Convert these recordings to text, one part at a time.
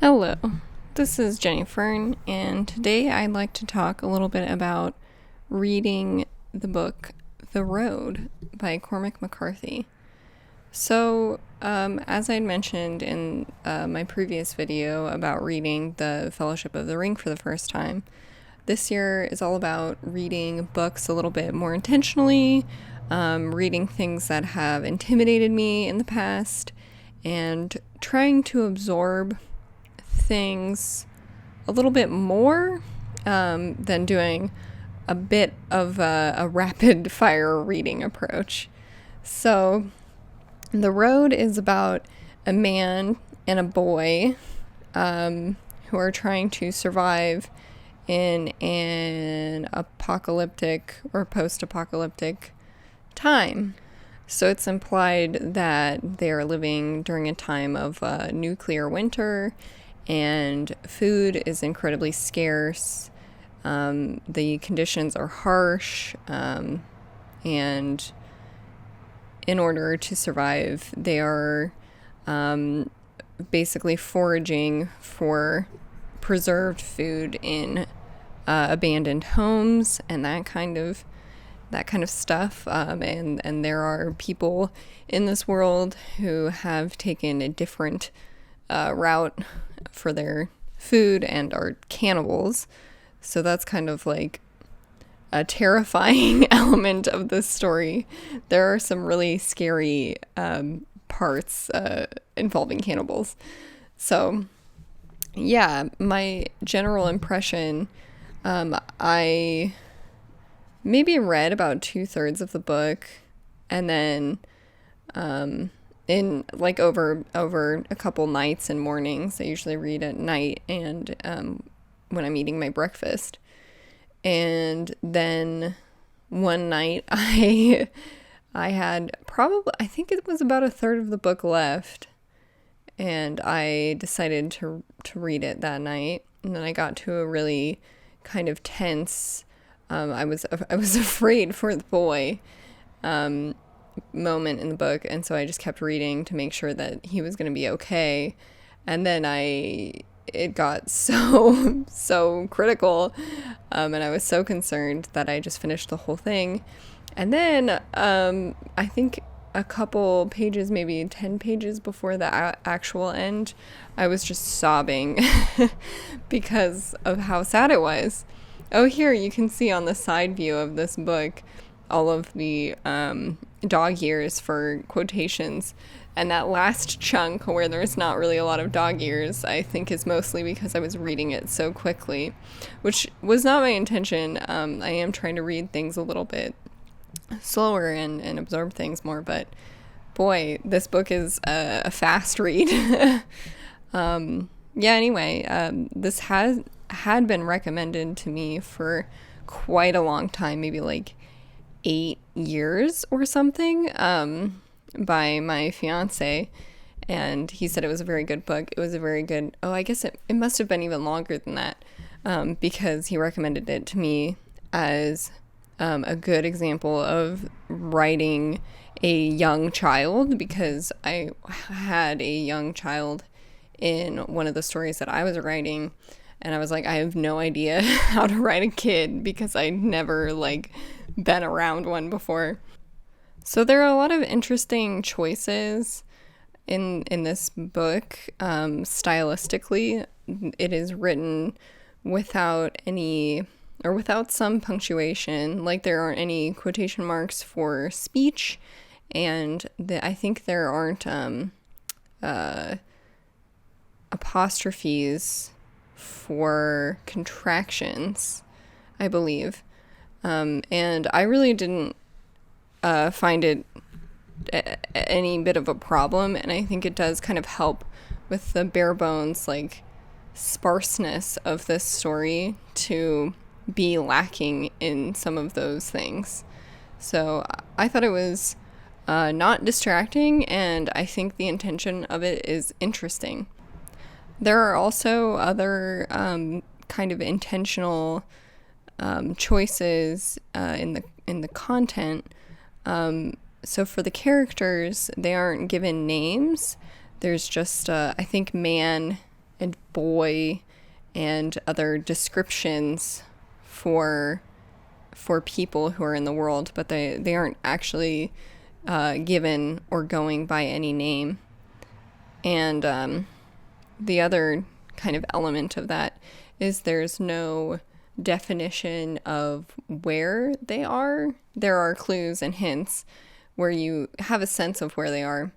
Hello, this is Jenny Fern, and today I'd like to talk a little bit about reading the book The Road by Cormac McCarthy. So, as I'd mentioned in my previous video about reading The Fellowship of the Ring for the first time, this year is all about reading books a little bit more intentionally, reading things that have intimidated me in the past, and trying to absorb things a little bit more than doing a bit of a rapid fire reading approach. So, The Road is about a man and a boy who are trying to survive in an apocalyptic or post-apocalyptic time. So it's implied that they are living during a time of nuclear winter, and food is incredibly scarce. The conditions are harsh, and in order to survive, they are basically foraging for preserved food in abandoned homes and that kind of stuff. And there are people in this world who have taken a different route for their food and are cannibals. So that's kind of like a terrifying element of this story. There are some really scary parts involving cannibals. So yeah, my general impression, I maybe read about 2/3 of the book, and then in like over a couple nights and mornings. I usually read at night and when I'm eating my breakfast. And then one night I had I think it was about 1/3 of the book left, and I decided to read it that night. And then I got to a really kind of tense, I was afraid for the boy moment in the book, and so I just kept reading to make sure that he was going to be okay. And then it got so critical, and I was so concerned that I just finished the whole thing. And then I think a couple pages, maybe 10 pages before the actual end, I was just sobbing because of how sad it was. Oh, here you can see on the side view of this book all of the dog ears for quotations. And that last chunk where there's not really a lot of dog ears, I think is mostly because I was reading it so quickly, which was not my intention. I am trying to read things a little bit slower and absorb things more, but boy, this book is a fast read. Anyway, this had been recommended to me for quite a long time, maybe like 8 years or something, by my fiance, and he said it was a very good book. It was a very good, I guess it must have been even longer than that, because he recommended it to me as a good example of writing a young child, because I had a young child in one of the stories that I was writing, and I was like, I have no idea how to write a kid because I never been around one before. So there are a lot of interesting choices in this book. Stylistically, it is written without some punctuation. Like, there aren't any quotation marks for speech, and I think there aren't apostrophes for contractions, I believe. And I really didn't find it any bit of a problem, and I think it does kind of help with the bare bones sparseness of this story to be lacking in some of those things. So I thought it was not distracting, and I think the intention of it is interesting. There are also other kind of intentional choices in the content. So for the characters, they aren't given names. There's just, I think, man boy and other descriptions for people who are in the world, but they aren't actually given or going by any name. And the other kind of element of that is there's no definition of where they are. There are clues and hints where you have a sense of where they are,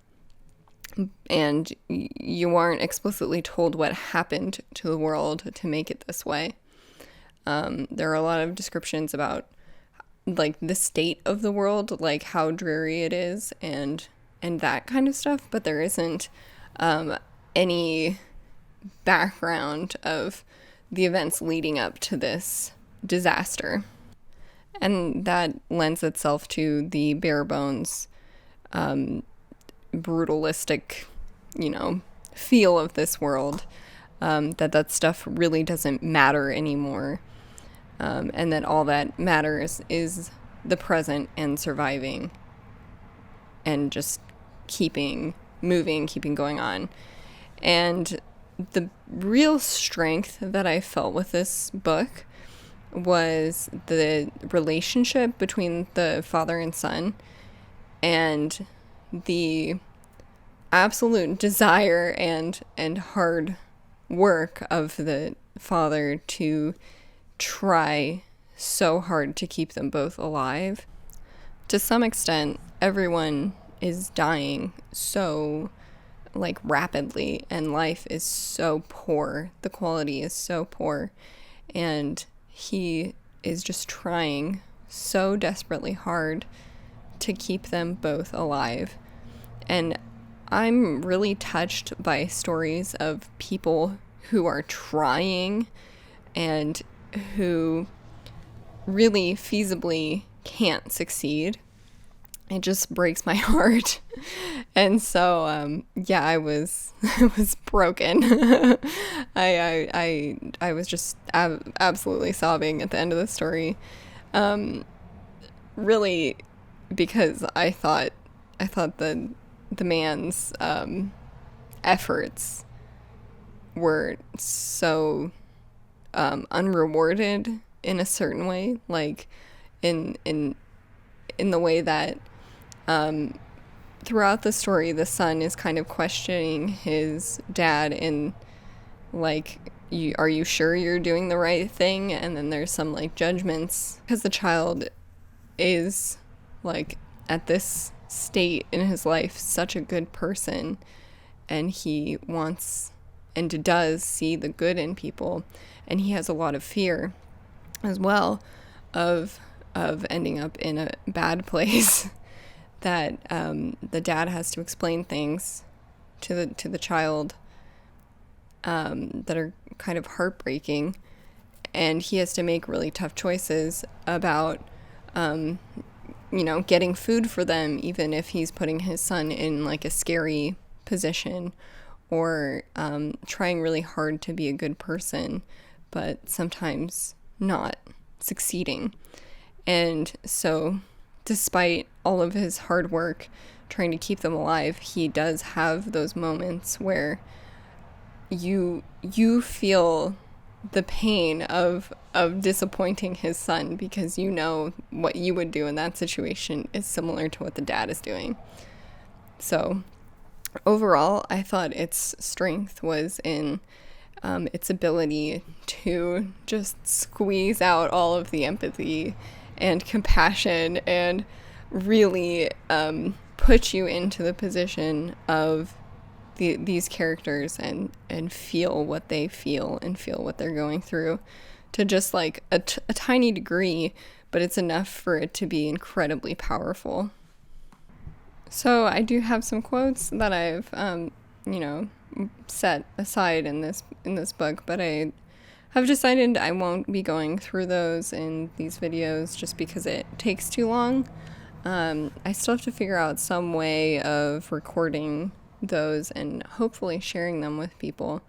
and you aren't explicitly told what happened to the world to make it this way. There are a lot of descriptions about like the state of the world, like how dreary it is and that kind of stuff, but there isn't any background of the events leading up to this disaster. And that lends itself to the bare bones, brutalistic, feel of this world, that stuff really doesn't matter anymore. And that all that matters is the present and surviving and just keeping moving, keeping going on. And the real strength that I felt with this book was the relationship between the father and son, and the absolute desire and hard work of the father to try so hard to keep them both alive. To some extent, everyone is dying so rapidly, and life is so poor. The quality is so poor, and he is just trying so desperately hard to keep them both alive. And I'm really touched by stories of people who are trying and who really feasibly can't succeed. It just breaks my heart. And so I was broken. I was just absolutely sobbing at the end of the story, really, because I thought the man's efforts were so unrewarded in a certain way, like in the way that throughout the story the son is kind of questioning his dad in are you sure you're doing the right thing? And then there's some judgments, because the child is at this state in his life such a good person, and he wants and does see the good in people, and he has a lot of fear as well of ending up in a bad place, that the dad has to explain things to the child that are kind of heartbreaking, and he has to make really tough choices about getting food for them, even if he's putting his son in a scary position, or trying really hard to be a good person, but sometimes not succeeding. And so despite all of his hard work trying to keep them alive, he does have those moments where you feel the pain of disappointing his son, because what you would do in that situation is similar to what the dad is doing. So overall, I thought its strength was in its ability to just squeeze out all of the empathy and compassion, and really put you into the position of these characters, and feel what they feel and feel what they're going through, to just a tiny degree, but it's enough for it to be incredibly powerful. So I do have some quotes that I've set aside in this book, but I have decided I won't be going through those in these videos just because it takes too long. I still have to figure out some way of recording those and hopefully sharing them with people.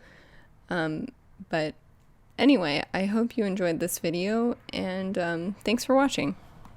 But anyway, I hope you enjoyed this video, and thanks for watching.